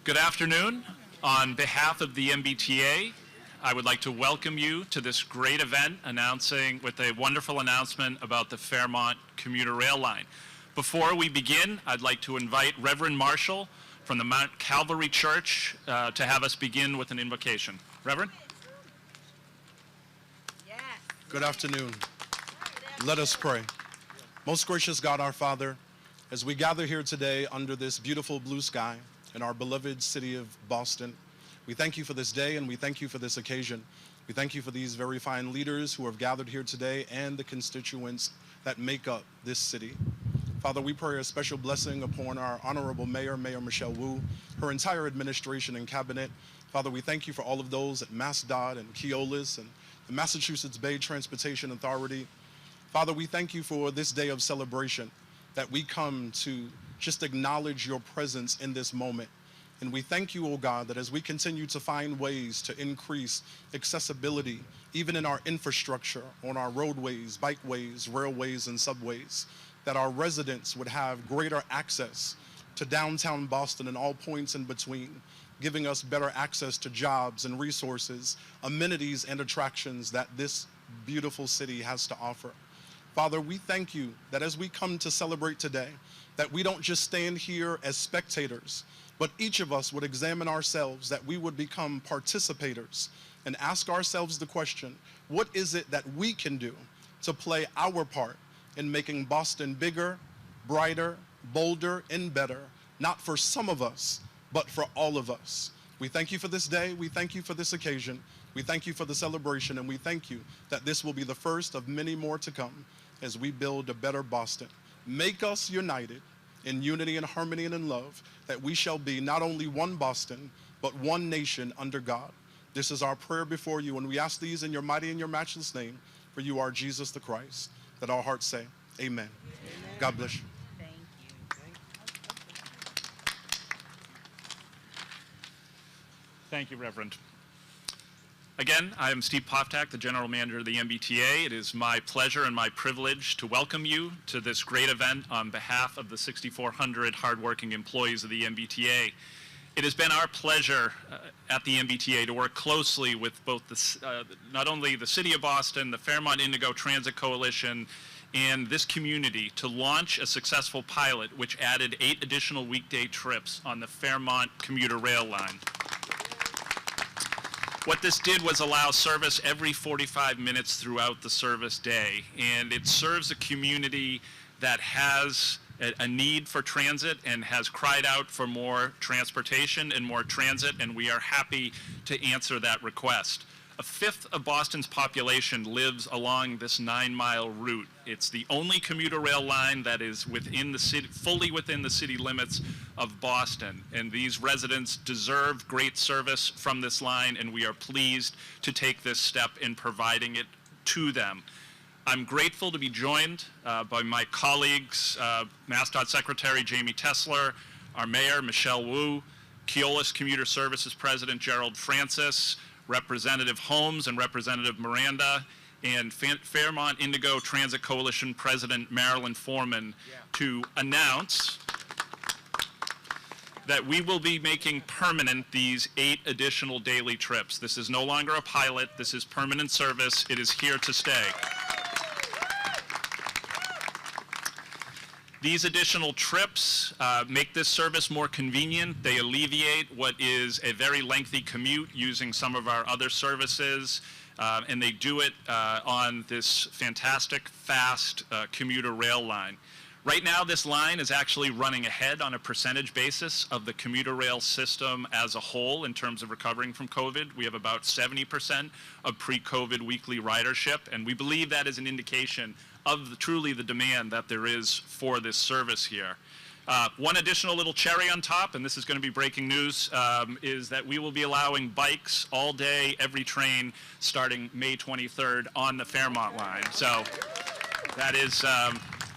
Good afternoon. On behalf of the MBTA, I would like to welcome you to this great event with a wonderful announcement about the Fairmont Commuter Rail Line. Before we begin, I'd like to invite Reverend Marshall from the Mount Calvary Church to have us begin with an invocation. Reverend? Good afternoon. Let us pray. Most gracious God, our Father, as we gather here today under this beautiful blue sky in our beloved city of Boston, we thank you for this day and we thank you for this occasion. We thank you for these very fine leaders who have gathered here today and the constituents that make up this city. Father, we pray a special blessing upon our honorable mayor, Mayor Michelle Wu, her entire administration and cabinet. Father, we thank you for all of those at MassDOT and Keolis and the Massachusetts Bay Transportation Authority. Father, we thank you for this day of celebration, that we come to just acknowledge your presence in this moment. And we thank you, oh God, that as we continue to find ways to increase accessibility, even in our infrastructure, on our roadways, bikeways, railways, and subways, that our residents would have greater access to downtown Boston and all points in between, giving us better access to jobs and resources, amenities and attractions that this beautiful city has to offer. Father, we thank you that as we come to celebrate today, that we don't just stand here as spectators, but each of us would examine ourselves, that we would become participators and ask ourselves the question, what is it that we can do to play our part in making Boston bigger, brighter, bolder, and better, not for some of us, but for all of us. We thank you for this day. We thank you for this occasion. We thank you for the celebration, and we thank you that this will be the first of many more to come as we build a better Boston. Make us united in unity and harmony and in love, that we shall be not only one Boston, but one nation under God. This is our prayer before you, and we ask these in your mighty and your matchless name, for you are Jesus the Christ. That our hearts say, amen. Amen. God bless you. Thank you, Reverend. Again, I am Steve Poftak, the General Manager of the MBTA. It is my pleasure and my privilege to welcome you to this great event on behalf of the 6,400 hardworking employees of the MBTA. It has been our pleasure at the MBTA to work closely with both not only the City of Boston, the Fairmont Indigo Transit Coalition, and this community to launch a successful pilot which added 8 additional weekday trips on the Fairmont Commuter Rail Line. What this did was allow service every 45 minutes throughout the service day, and it serves a community that has a need for transit and has cried out for more transportation and more transit, and we are happy to answer that request. A fifth of Boston's population lives along this 9-mile route. It's the only commuter rail line that is within the city, fully within the city limits of Boston. And these residents deserve great service from this line, and we are pleased to take this step in providing it to them. I'm grateful to be joined by my colleagues, MassDOT Secretary Jamie Tesler, our Mayor Michelle Wu, Keolis Commuter Services President Gerald Francis, Representative Holmes and Representative Miranda, and Fairmont Indigo Transit Coalition President Marilyn Foreman to announce that we will be making permanent these 8 additional daily trips. This is no longer a pilot. This is permanent service. It is here to stay. These additional trips make this service more convenient. They alleviate what is a very lengthy commute using some of our other services, and they do it on this fantastic, fast commuter rail line. Right now, this line is actually running ahead on a percentage basis of the commuter rail system as a whole in terms of recovering from COVID. We have about 70% of pre-COVID weekly ridership, and we believe that is an indication of truly the demand that there is for this service here. One additional little cherry on top, and this is going to be breaking news, is that we will be allowing bikes all day, every train, starting May 23rd on the Fairmont line. So that is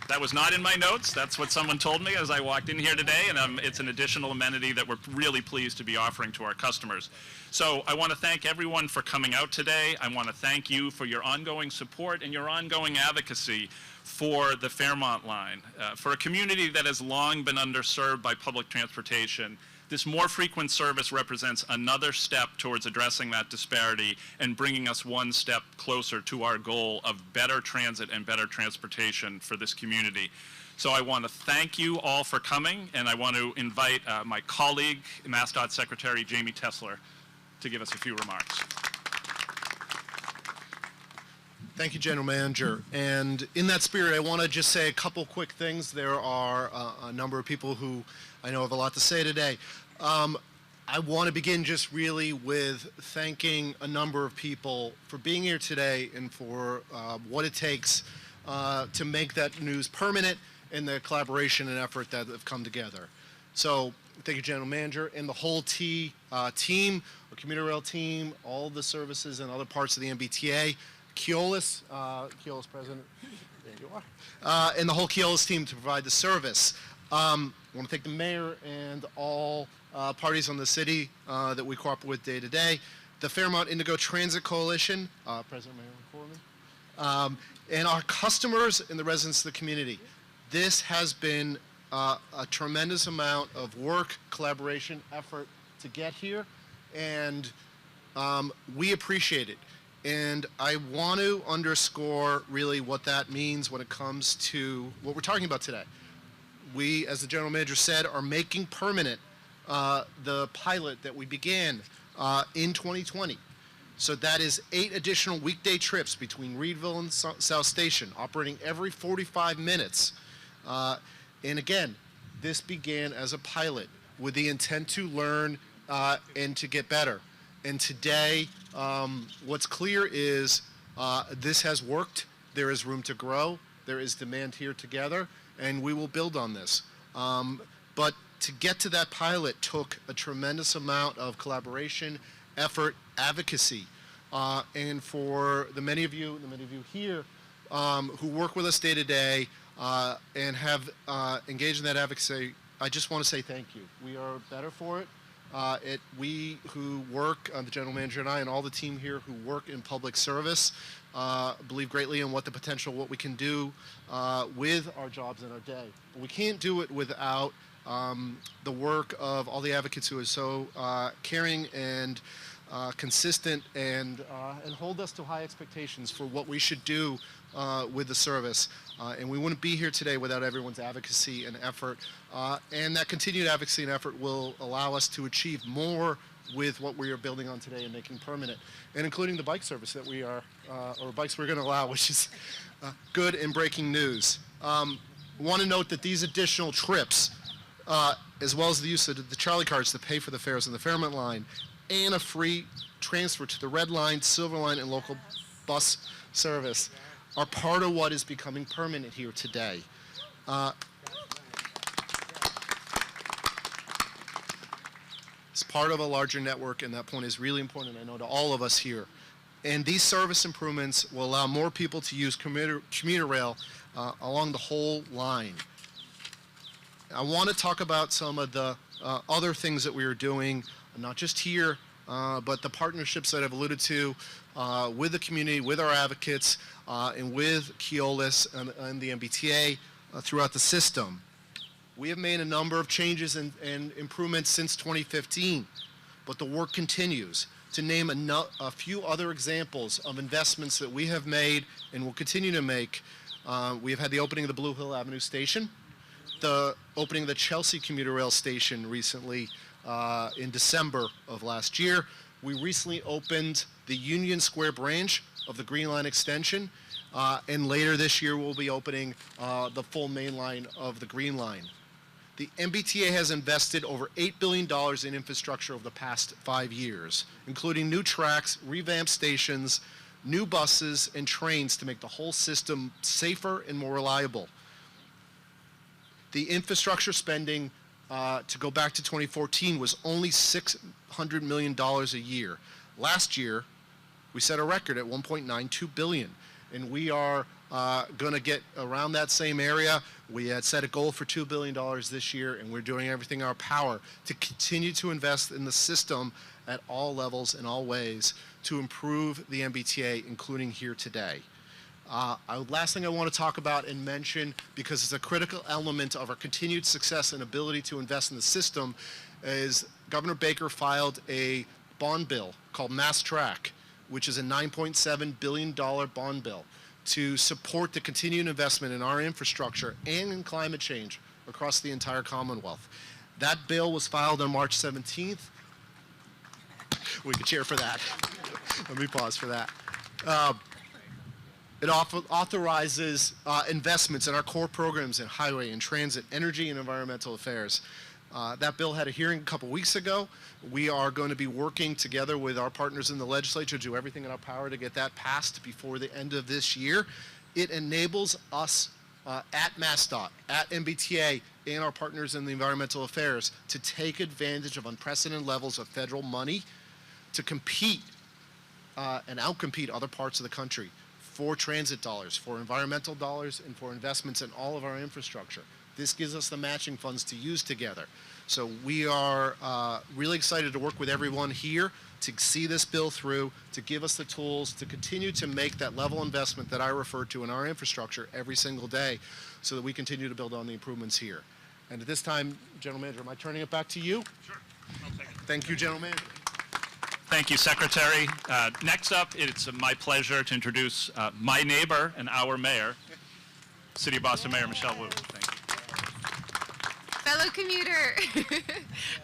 That was not in my notes. That's what someone told me as I walked in here today, and it's an additional amenity that we're really pleased to be offering to our customers. So I want to thank everyone for coming out today. I want to thank you for your ongoing support and your ongoing advocacy for the Fairmont line. For a community that has long been underserved by public transportation, This more frequent service represents another step towards addressing that disparity and bringing us one step closer to our goal of better transit and better transportation for this community. So I want to thank you all for coming, and I want to invite my colleague, MassDOT Secretary Jamie Tesler, to give us a few remarks. Thank you, General Manager. And in that spirit, I want to just say a couple quick things. There are a number of people who I know have a lot to say today. I want to begin just really with thanking a number of people for being here today and for what it takes to make that news permanent and the collaboration and effort that have come together. So thank you, General Manager, and the whole team, our commuter rail team, all the services and other parts of the MBTA. Keolis President, there you are, and the whole Keolis team to provide the service. I want to thank the mayor and all parties on the city that we cooperate with day to day, the Fairmont Indigo Transit Coalition, President Mayor Corman, and our customers and the residents of the community. This has been a tremendous amount of work, collaboration, effort to get here, and we appreciate it. And I want to underscore really what that means when it comes to what we're talking about today. We, as the General Manager said, are making permanent the pilot that we began in 2020. So that is 8 additional weekday trips between Reedville and South Station, operating every 45 minutes. And again, this began as a pilot with the intent to learn and to get better. And today, what's clear is this has worked. There is room to grow. There is demand here together, and we will build on this. But to get to that pilot took a tremendous amount of collaboration, effort, advocacy. And for the many of you here who work with us day to day and have engaged in that advocacy, I just want to say thank you. We are better for it. We who work, the General Manager and I, and all the team here who work in public service, believe greatly in what the potential, what we can do with our jobs and our day. But we can't do it without the work of all the advocates who are so caring and consistent and hold us to high expectations for what we should do with the service. And we wouldn't be here today without everyone's advocacy and effort. And that continued advocacy and effort will allow us to achieve more with what we are building on today and making permanent, and including the bike service that we are, or bikes we're going to allow, which is good and breaking news. Want to note that these additional trips, as well as the use of the Charlie cards to pay for the fares on the Fairmont line, and a free transfer to the Red Line, Silver Line, and local bus service, are part of what is becoming permanent here today. It's part of a larger network, and that point is really important, I know, to all of us here. And these service improvements will allow more people to use commuter rail along the whole line. I want to talk about some of the other things that we are doing, not just here, but the partnerships that I've alluded to with the community, with our advocates, and with Keolis and the MBTA throughout the system. We have made a number of changes and improvements since 2015, but the work continues. To name a few other examples of investments that we have made and will continue to make, we have had the opening of the Blue Hill Avenue Station, the opening of the Chelsea Commuter Rail Station recently in December of last year. We recently opened the Union Square branch of the Green Line extension, and later this year we'll be opening the full main line of the Green Line. The MBTA has invested over $8 billion in infrastructure over the past 5 years, including new tracks, revamped stations, new buses, and trains to make the whole system safer and more reliable. The infrastructure spending, to go back to 2014, was only $600 million a year. Last year, we set a record at $1.92 billion, and we are going to get around that same area. We had set a goal for $2 billion this year, and we're doing everything in our power to continue to invest in the system at all levels and all ways to improve the MBTA, including here today. Last thing I want to talk about and mention, because it's a critical element of our continued success and ability to invest in the system, is Governor Baker filed a bond bill called Mass Track, which is a $9.7 billion bond bill to support the continued investment in our infrastructure and in climate change across the entire Commonwealth. That bill was filed on March 17th. We could cheer for that. Let me pause for that. It authorizes investments in our core programs in highway and transit, energy, and environmental affairs. That bill had a hearing a couple weeks ago. We are going to be working together with our partners in the legislature to do everything in our power to get that passed before the end of this year. It enables us at MassDOT, at MBTA, and our partners in the environmental affairs to take advantage of unprecedented levels of federal money to compete and outcompete other parts of the country for transit dollars, for environmental dollars, and for investments in all of our infrastructure. This gives us the matching funds to use together. So we are really excited to work with everyone here to see this bill through, to give us the tools to continue to make that level investment that I referred to in our infrastructure every single day so that we continue to build on the improvements here. And at this time, General Manager, am I turning it back to you? Sure. I'll take it. Thank you, General Manager. Thank you, Secretary. Next up, it's my pleasure to introduce my neighbor and our mayor, City of Boston Mayor Michelle Wu. Thank you. Fellow commuter,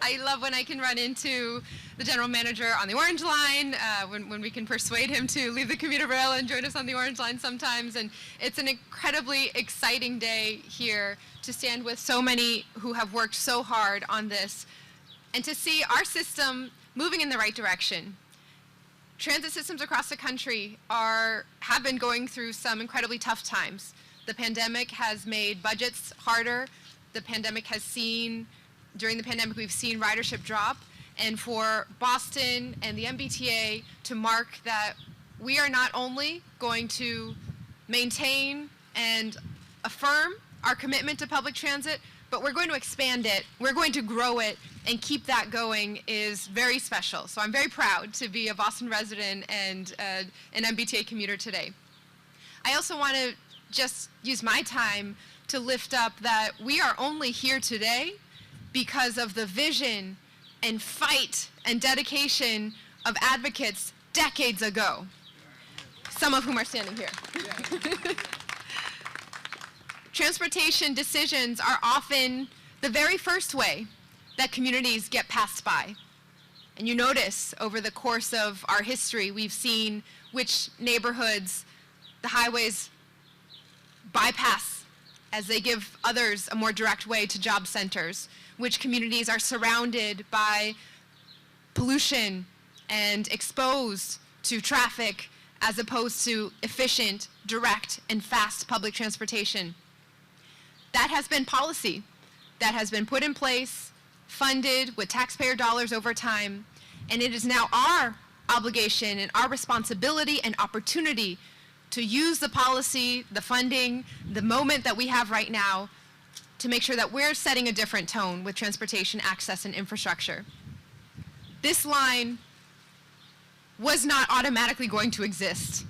I love when I can run into the general manager on the Orange Line, when we can persuade him to leave the commuter rail and join us on the Orange Line sometimes. And it's an incredibly exciting day here to stand with so many who have worked so hard on this and to see our system moving in the right direction. Transit systems across the country have been going through some incredibly tough times. The pandemic has made budgets harder. During the pandemic, we've seen ridership drop. And for Boston and the MBTA to mark that we are not only going to maintain and affirm our commitment to public transit, but we're going to expand it, we're going to grow it, and keep that going is very special. So I'm very proud to be a Boston resident and an MBTA commuter today. I also want to just use my time to lift up that we are only here today because of the vision and fight and dedication of advocates decades ago, some of whom are standing here. Transportation decisions are often the very first way that communities get passed by. And you notice over the course of our history, we've seen which neighborhoods the highways bypass as they give others a more direct way to job centers, which communities are surrounded by pollution and exposed to traffic as opposed to efficient, direct, and fast public transportation. That has been policy that has been put in place, funded with taxpayer dollars over time, and it is now our obligation and our responsibility and opportunity to use the policy, the funding, the moment that we have right now to make sure that we're setting a different tone with transportation access and infrastructure. This line was not automatically going to exist.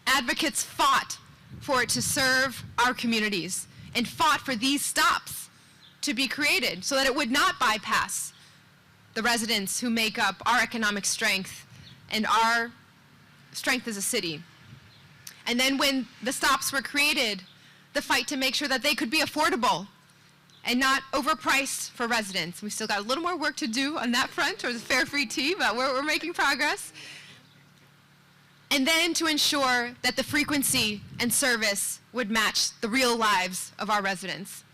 Advocates fought for it to serve our communities and fought for these stops to be created so that it would not bypass the residents who make up our economic strength and our strength as a city. And then when the stops were created, the fight to make sure that they could be affordable and not overpriced for residents. We've still got a little more work to do on that front towards fare free tea, but we're making progress. And then to ensure that the frequency and service would match the real lives of our residents.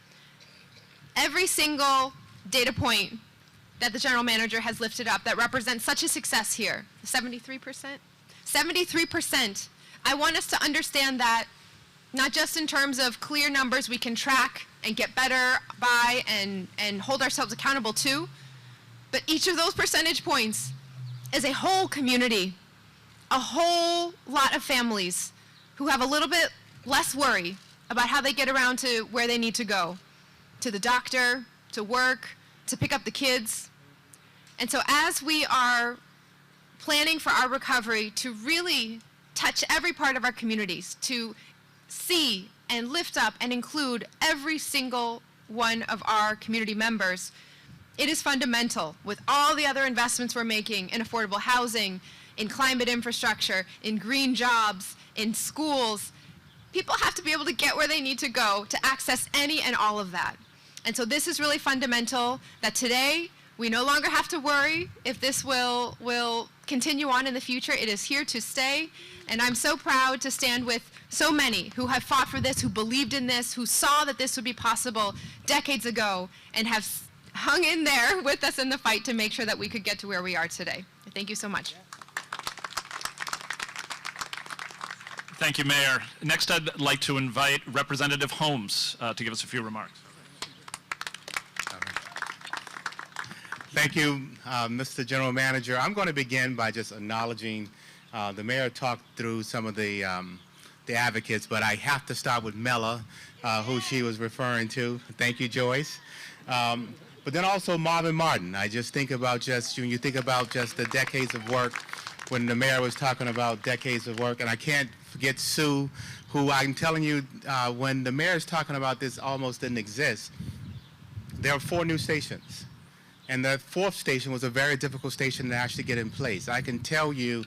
Every single data point that the general manager has lifted up that represents such a success here, 73%? 73%. I want us to understand that not just in terms of clear numbers we can track and get better by and hold ourselves accountable to, but each of those percentage points is a whole community, a whole lot of families who have a little bit less worry about how they get around to where they need to go, to the doctor, to work, to pick up the kids. And so as we are planning for our recovery to really touch every part of our communities, to see and lift up and include every single one of our community members, it is fundamental with all the other investments we're making in affordable housing, in climate infrastructure, in green jobs, in schools. People have to be able to get where they need to go to access any and all of that. And so this is really fundamental, that today we no longer have to worry if this will continue on in the future. It is here to stay, and I'm so proud to stand with so many who have fought for this, who believed in this, who saw that this would be possible decades ago, and have hung in there with us in the fight to make sure that we could get to where we are today. Thank you so much. Thank you, Mayor. Next, I'd like to invite Representative Holmes to give us a few remarks. Thank you, Mr. General Manager. I'm going to begin by just acknowledging the mayor talked through some of the advocates, but I have to start with Mella, who she was referring to. Thank you, Joyce. But then also Marvin Martin. I just think about when you think about just the decades of work, when the mayor was talking about decades of work, and I can't forget Sue, who I'm telling you, when the mayor is talking about this almost didn't exist, there are 4 new stations. And the 4th station was a very difficult station to actually get in place. I can tell you,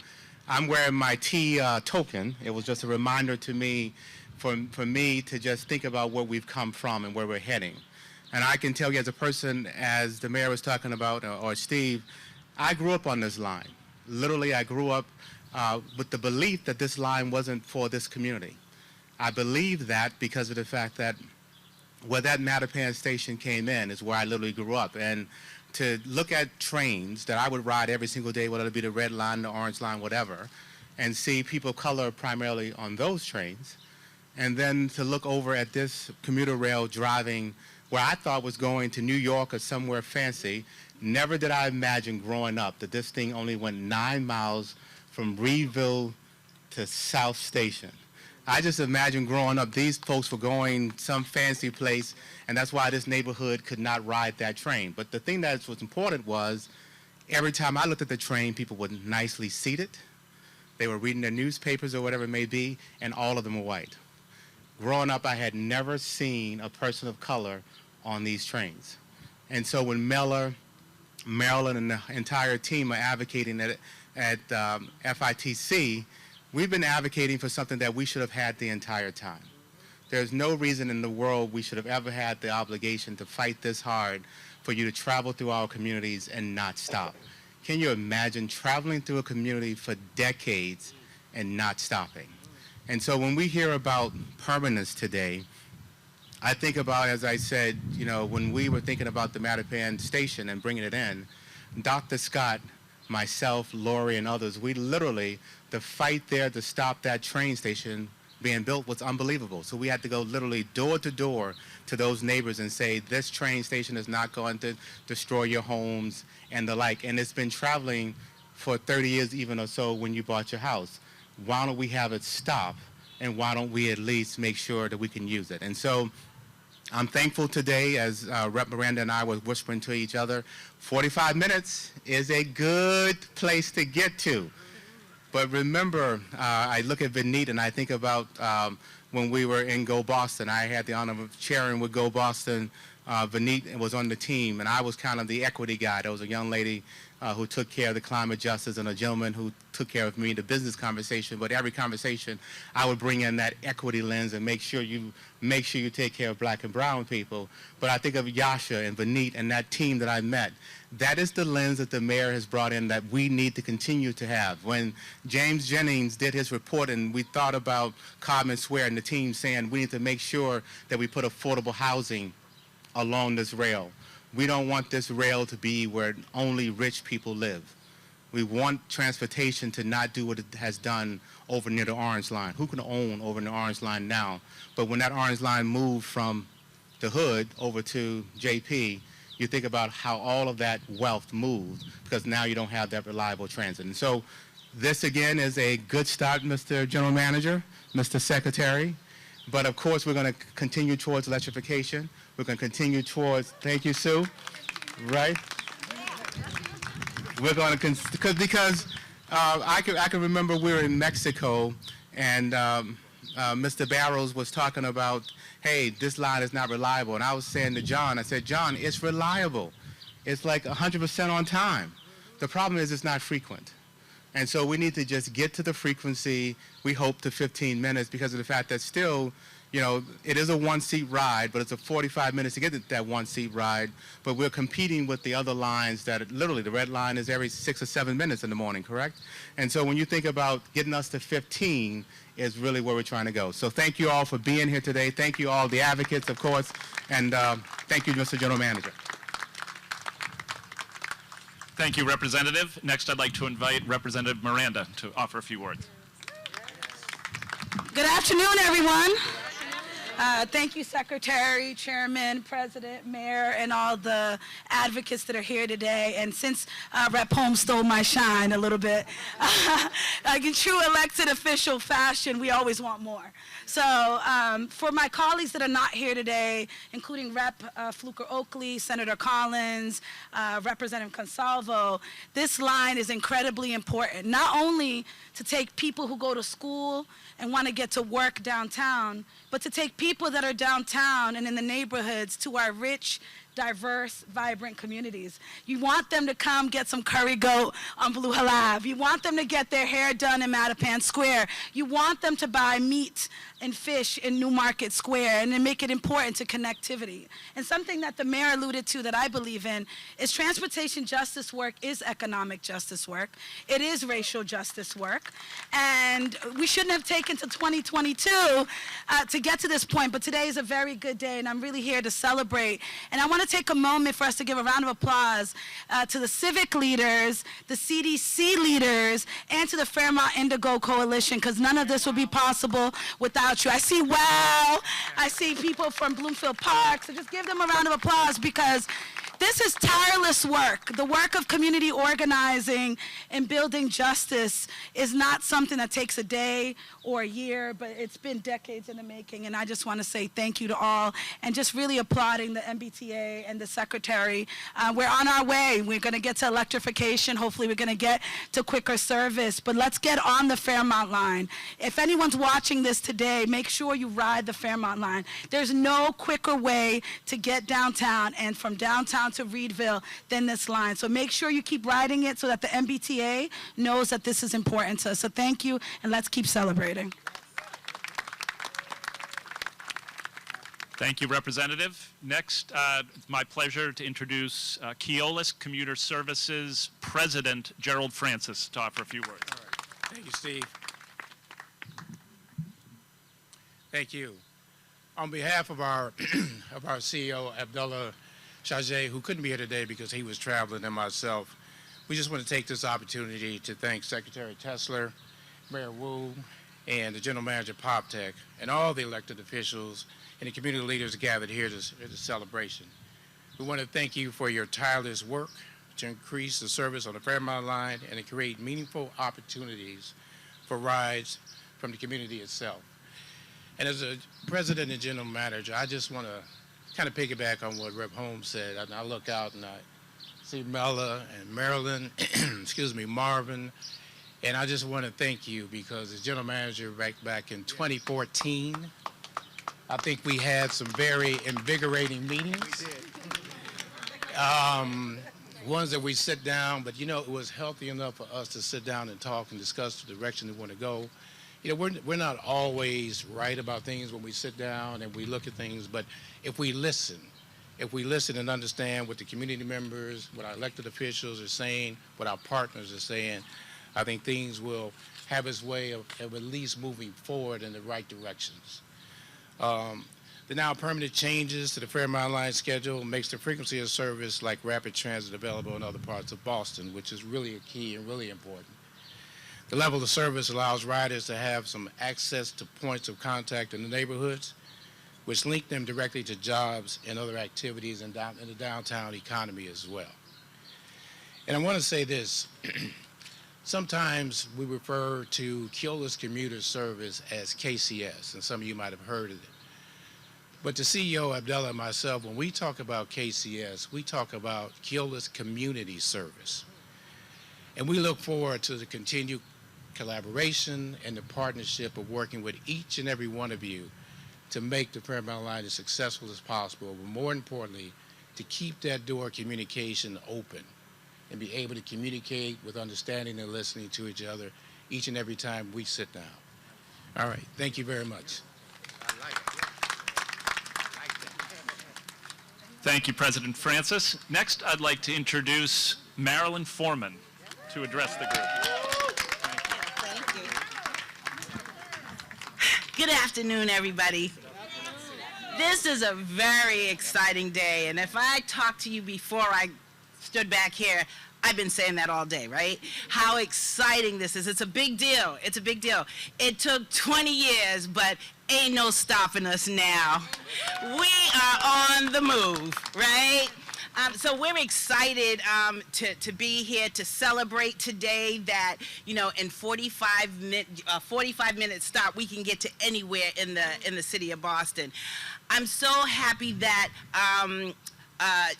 I'm wearing my T token. It was just a reminder to me, for me to just think about where we've come from and where we're heading. And I can tell you as a person, as the mayor was talking about, or Steve, I grew up on this line. Literally, I grew up with the belief that this line wasn't for this community. I believe that because of the fact that where that Mattapan station came in is where I literally grew up. And to look at trains that I would ride every single day, whether it be the red line, the orange line, whatever, and see people of color primarily on those trains, and then to look over at this commuter rail driving where I thought was going to New York or somewhere fancy. Never did I imagine growing up that this thing only went 9 miles from Reedville to South Station. I just imagined growing up, these folks were going some fancy place, and that's why this neighborhood could not ride that train. But the thing that was important was, every time I looked at the train, people were nicely seated. They were reading their newspapers or whatever it may be, and all of them were white. Growing up, I had never seen a person of color on these trains. And so when Marilyn and the entire team are advocating at FITC, we've been advocating for something that we should have had the entire time. There's no reason in the world we should have ever had the obligation to fight this hard for you to travel through our communities and not stop. Can you imagine traveling through a community for decades and not stopping? And so when we hear about permanence today, I think about, as I said, when we were thinking about the Mattapan station and bringing it in, Dr. Scott, myself, Lori, and others, we literally, the fight there to stop that train station being built was unbelievable. So we had to go literally door to door to those neighbors and say, this train station is not going to destroy your homes and the like. And it's been traveling for 30 years even or so when you bought your house. Why don't we have it stop, and why don't we at least make sure that we can use it? And so I'm thankful today, as Rep. Miranda and I were whispering to each other, 45 minutes is a good place to get to. But remember, I look at Vinit and I think about when we were in Go Boston. I had the honor of chairing with Go Boston. Vinit was on the team, and I was kind of the equity guy. There was a young lady who took care of the climate justice, and a gentleman who took care of me, the business conversation. But every conversation, I would bring in that equity lens and make sure you take care of black and brown people. But I think of Yasha and Vinit and that team that I met. That is the lens that the mayor has brought in that we need to continue to have. When James Jennings did his report and we thought about Codman Square and the team saying we need to make sure that we put affordable housing along this rail. We don't want this rail to be where only rich people live. We want transportation to not do what it has done over near the Orange Line. Who can own over in the Orange Line now? But when that Orange Line moved from the hood over to JP, you think about how all of that wealth moved, because now you don't have that reliable transit. And so this, again, is a good start, Mr. General Manager, Mr. Secretary. But, of course, we're going to continue towards electrification. We're going to continue towards, thank you, Sue, right? We're going to, because I can remember we were in Mexico, and Mr. Barrows was talking about, hey, this line is not reliable. And I was saying to John, I said, John, it's reliable. It's like 100% on time. The problem is it's not frequent. And so we need to just get to the frequency, we hope, to 15 minutes because of the fact that still, you know, it is a one-seat ride, but it's a 45 minutes to get to that one-seat ride. But we're competing with the other lines that literally the red line is every 6 or 7 minutes in the morning, correct? And so when you think about getting us to 15 is really where we're trying to go. So thank you all for being here today. Thank you all, the advocates, of course, and thank you, Mr. General Manager. Thank you, Representative. Next, I'd like to invite Representative Miranda to offer a few words. Good afternoon, everyone. Thank you, Secretary, Chairman, President, Mayor, and all the advocates that are here today. And since Rep. Holmes stole my shine a little bit, like in true elected official fashion, we always want more. So for my colleagues that are not here today, including Rep. Fluker-Oakley, Senator Collins, Representative Consalvo, this line is incredibly important, not only to take people who go to school and want to get to work downtown, but to take people that are downtown and in the neighborhoods to our rich, diverse, vibrant communities. You want them to come get some curry goat on Blue Halab. You want them to get their hair done in Mattapan Square. You want them to buy meat and fish in Newmarket Square, and then make it important to connectivity. And something that the mayor alluded to that I believe in is transportation justice work is economic justice work. It is racial justice work. And we shouldn't have taken to 2022 to get to this point, but today is a very good day, and I'm really here to celebrate. And I want to take a moment for us to give a round of applause to the civic leaders, the CDC leaders, and to the Fairmont Indigo Coalition, because none of this would be possible without you. I see wow. I see people from Bloomfield Park, so just give them a round of applause because this is tireless work. The work of community organizing and building justice is not something that takes a day or a year, but it's been decades in the making, and I just want to say thank you to all, and just really applauding the MBTA and the Secretary. We're on our way. We're going to get to electrification. Hopefully we're going to get to quicker service, but let's get on the Fairmont line. If anyone's watching this today, make sure you ride the Fairmont line. There's no quicker way to get downtown and from downtown to Reedville than this line. So make sure you keep riding it so that the MBTA knows that this is important to us. So thank you, and let's keep celebrating. Thank you, Representative. Next, it's my pleasure to introduce Keolis Commuter Services President Gerald Francis to offer a few words. All right. Thank you, Steve. Thank you. On behalf of our CEO, Abdullah Shajeh, who couldn't be here today because he was traveling, and myself, we just want to take this opportunity to thank Secretary Tesler, Mayor Wu, and the General Manager Poftak, and all the elected officials and the community leaders gathered here at the celebration. We want to thank you for your tireless work to increase the service on the Fairmont line and to create meaningful opportunities for rides from the community itself. And as a president and general manager, I just want to kind of piggyback on what Rep. Holmes said. I look out and I see Mella and Marilyn, excuse me, Marvin, and I just want to thank you because as general manager back in 2014, I think we had some very invigorating meetings. Ones that we sit down, but you know, it was healthy enough for us to sit down and talk and discuss the direction we want to go. You know, we're not always right about things when we sit down and we look at things, but if we listen and understand what the community members, what our elected officials are saying, what our partners are saying, I think things will have its way of at least moving forward in the right directions. The now permanent changes to the Fairmont line schedule makes the frequency of service like rapid transit available in other parts of Boston, which is really a key and really important. The level of service allows riders to have some access to points of contact in the neighborhoods, which link them directly to jobs and other activities in the downtown economy as well. And I want to say this. Sometimes we refer to Keolis Commuter Service as KCS, and some of you might have heard of it. But the CEO, Abdullah, and myself, when we talk about KCS, we talk about Keolis Community Service. And we look forward to the continued collaboration and the partnership of working with each and every one of you to make the Fairmount line as successful as possible, but more importantly, to keep that door of communication open and be able to communicate with understanding and listening to each other each and every time we sit down. All right, thank you very much. Thank you, President Francis. Next, I'd like to introduce Marilyn Foreman to address the group. Thank you. Good afternoon, everybody. This is a very exciting day, and if I talked to you before I stood back here, I've been saying that all day, right? How exciting this is. It's a big deal. It's a big deal. It took 20 years, but ain't no stopping us now. We are on the move, right? So we're excited to be here to celebrate today that, you know, in 45-minute stop, we can get to anywhere in the city of Boston. I'm so happy that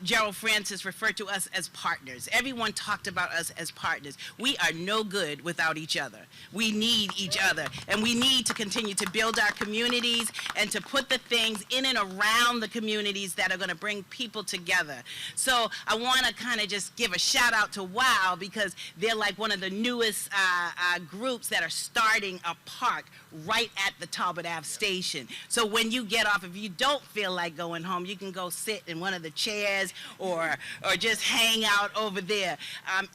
Gerald Francis referred to us as partners. Everyone talked about us as partners. We are no good without each other. We need each other, and we need to continue to build our communities and to put the things in and around the communities that are going to bring people together. So I want to kind of just give a shout out to WOW, because they're like one of the newest groups that are starting a park right at the Talbot Ave station. So when you get off, if you don't feel like going home, you can go sit in one of the chairs or just hang out over there.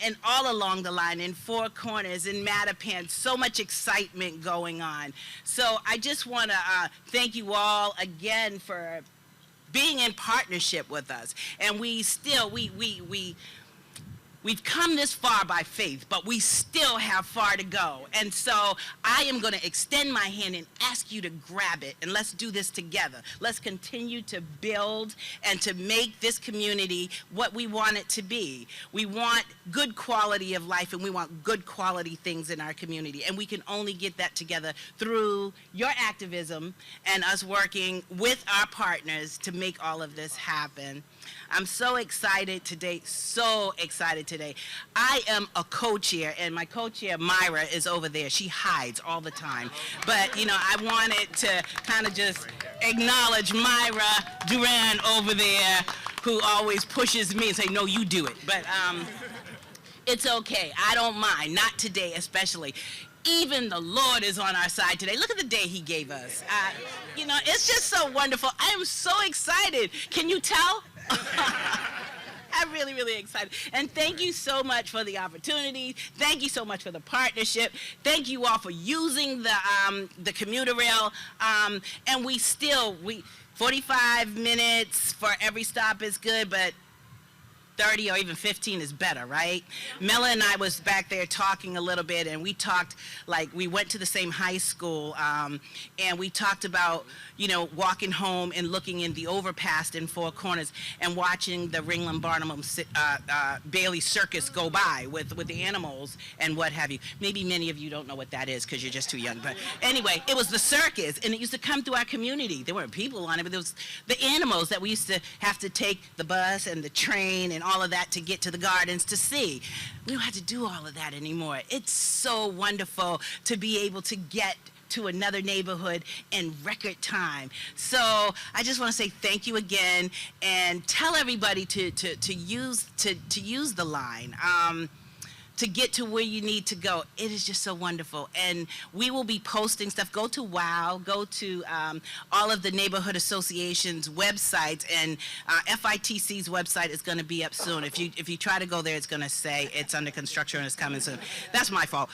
And all along the line, in Four Corners, in Mattapan, so much excitement going on. So I just want to thank you all again for being in partnership with us. And we still, we've come this far by faith, but we still have far to go. And so I am going to extend my hand and ask you to grab it, and let's do this together. Let's continue to build and to make this community what we want it to be. We want good quality of life, and we want good quality things in our community. And we can only get that together through your activism and us working with our partners to make all of this happen. I'm so excited today, so excited today. I am a co-chair, and my co-chair, Myra, is over there. She hides all the time. But, you know, I wanted to kind of just acknowledge Myra Duran over there, who always pushes me and say, no, you do it. But it's okay. I don't mind. Not today, especially. Even the Lord is on our side today. Look at the day he gave us. You know, it's just so wonderful. I am so excited. Can you tell? I'm really, really excited. And thank you so much for the opportunity. Thank you so much for the partnership. Thank you all for using the commuter rail. And we 45 minutes for every stop is good, but 30 or even 15 is better, right? Mela and I was back there talking a little bit, and we talked, like, we went to the same high school, and we talked about, you know, walking home and looking in the overpass in Four Corners and watching the Ringling Barnum Bailey Circus go by with the animals and what have you. Maybe many of you don't know what that is because you're just too young, but anyway, it was the circus, and it used to come through our community. There weren't people on it, but there was the animals that we used to have to take the bus and the train and all of that to get to the gardens to see. We don't have to do all of that anymore. It's so wonderful to be able to get to another neighborhood in record time. So I just want to say thank you again, and tell everybody to use the line. To get to where you need to go. It is just so wonderful. And we will be posting stuff. Go to WOW, go to all of the neighborhood associations' websites, and FITC's website is going to be up soon. If you try to go there, it's going to say it's under construction and it's coming soon. That's my fault,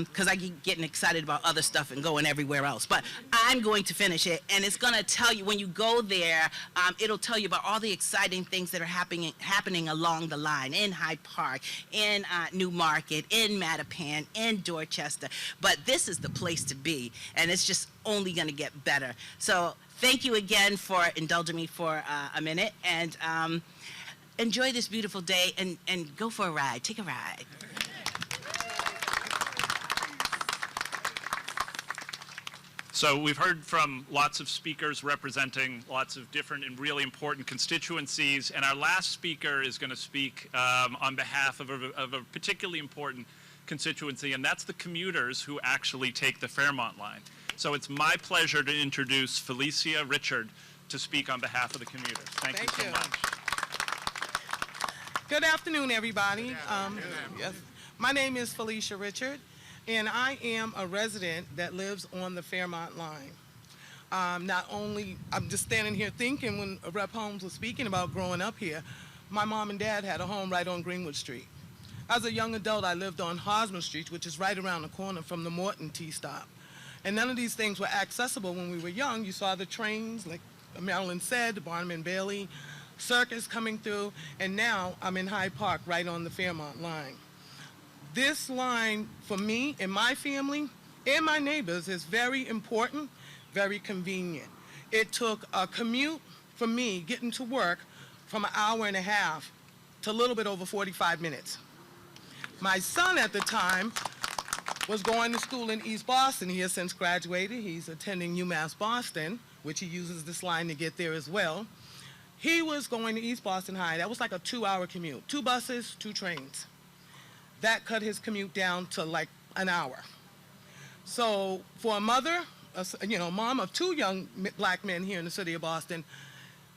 because I keep getting excited about other stuff and going everywhere else. But I'm going to finish it, and it's going to tell you, when you go there, it'll tell you about all the exciting things that are happening along the line in Hyde Park, in New Market, in Mattapan, in Dorchester. But this is the place to be, and it's just only going to get better. So thank you again for indulging me for a minute, and enjoy this beautiful day, and go for a ride. Take a ride. So So we've heard from lots of speakers representing lots of different and really important constituencies, and our last speaker is going to speak on behalf of a particularly important constituency, and that's the commuters who actually take the Fairmont line. So it's my pleasure to introduce Felicia Richard to speak on behalf of the commuters. Thank you so much. Good afternoon, everybody. Yes, my name is Felicia Richard, and I am a resident that lives on the Fairmont line. Not only, I'm just standing here thinking when Rep. Holmes was speaking about growing up here, my mom and dad had a home right on Greenwood Street. As a young adult, I lived on Hosmer Street, which is right around the corner from the Morton T-stop. And none of these things were accessible when we were young. You saw the trains, like Marilyn said, the Barnum and Bailey Circus coming through, and now I'm in Hyde Park right on the Fairmont line. This line, for me and my family and my neighbors, is very important, very convenient. It took a commute for me getting to work from an hour and a half to a little bit over 45 minutes. My son at the time was going to school in East Boston. He has since graduated. He's attending UMass Boston, which he uses this line to get there as well. He was going to East Boston High. That was like a 2-hour commute. 2 buses, 2 trains. That cut his commute down to like an hour. So for a mother, mom of 2 young black men here in the city of Boston,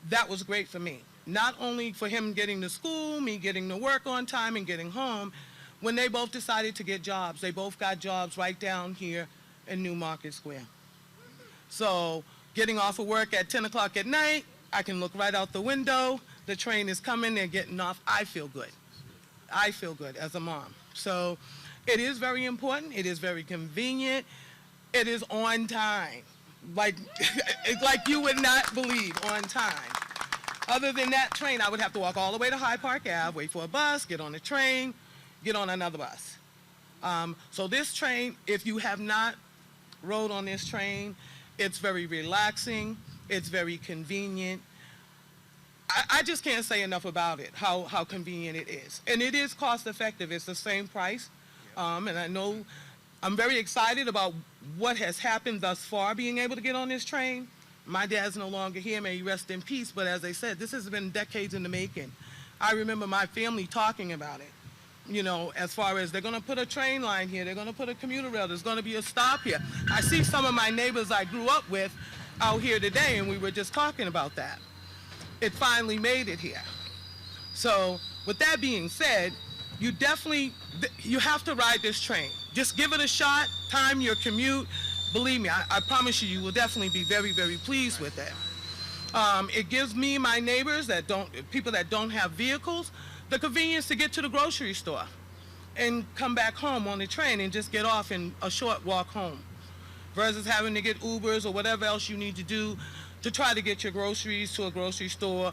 that was great for me. Not only for him getting to school, me getting to work on time and getting home, when they both decided to get jobs, they both got jobs right down here in New Market Square. So getting off of work at 10 o'clock at night, I can look right out the window, the train is coming, they're getting off, I feel good. I feel good as a mom. So it is very important, it is very convenient, it is on time. Like you would not believe, on time. Other than that train, I would have to walk all the way to Hyde Park Ave, wait for a bus, get on a train, get on another bus. So this train, if you have not rode on this train, it's very relaxing, it's very convenient. I just can't say enough about it, how convenient it is. And it is cost effective, it's the same price. And I know I'm very excited about what has happened thus far, being able to get on this train. My dad's no longer here, may he rest in peace, but as I said, this has been decades in the making. I remember my family talking about it. You know, as far as they're going to put a train line here, they're going to put a commuter rail, there's going to be a stop here. I see some of my neighbors I grew up with out here today, and we were just talking about that. It finally made it here. So with that being said, you have to ride this train. Just give it a shot, time your commute. Believe me, I promise you, you will definitely be very, very pleased with it. It gives me, my neighbors, people that don't have vehicles, the convenience to get to the grocery store and come back home on the train and just get off in a short walk home, versus having to get Ubers or whatever else you need to do to try to get your groceries to a grocery store,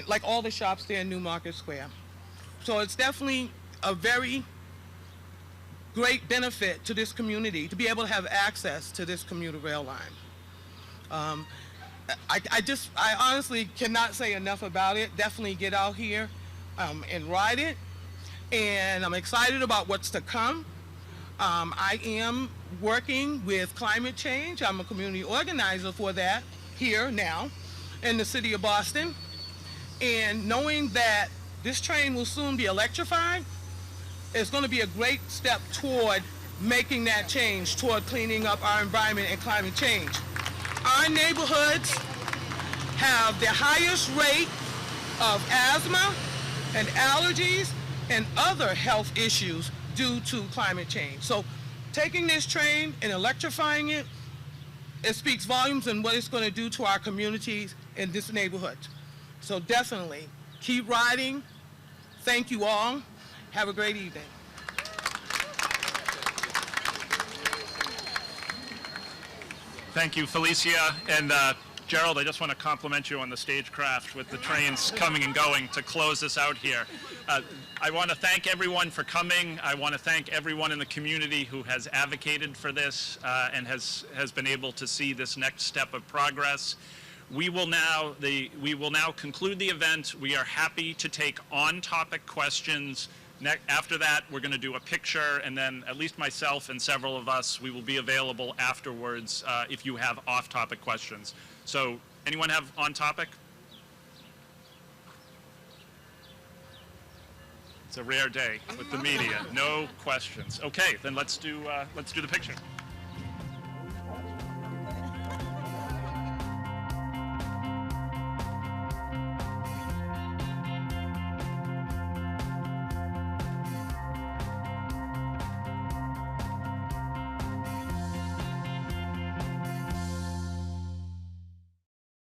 like all the shops there in New Market Square. So it's definitely a very great benefit to this community to be able to have access to this commuter rail line. I honestly cannot say enough about it. Definitely get out here and ride it. And I'm excited about what's to come. I am working with climate change. I'm a community organizer for that here now in the city of Boston. And knowing that this train will soon be electrified, it's going to be a great step toward making that change, toward cleaning up our environment and climate change. Our neighborhoods have the highest rate of asthma and allergies and other health issues due to climate change. So taking this train and electrifying it, it speaks volumes in what it's going to do to our communities in this neighborhood. So definitely keep riding. Thank you all. Have a great evening. Thank you, Felicia. And Gerald, I just want to compliment you on the stagecraft with the trains coming and going to close this out here. I want to thank everyone for coming. I want to thank everyone in the community who has advocated for this and has been able to see this next step of progress. We will now conclude the event. We are happy to take on-topic questions After that, we're going to do a picture, and then at least myself and several of us, we will be available afterwards if you have off-topic questions. So, anyone have on-topic? It's a rare day with the media. No questions. Okay, then let's do the picture.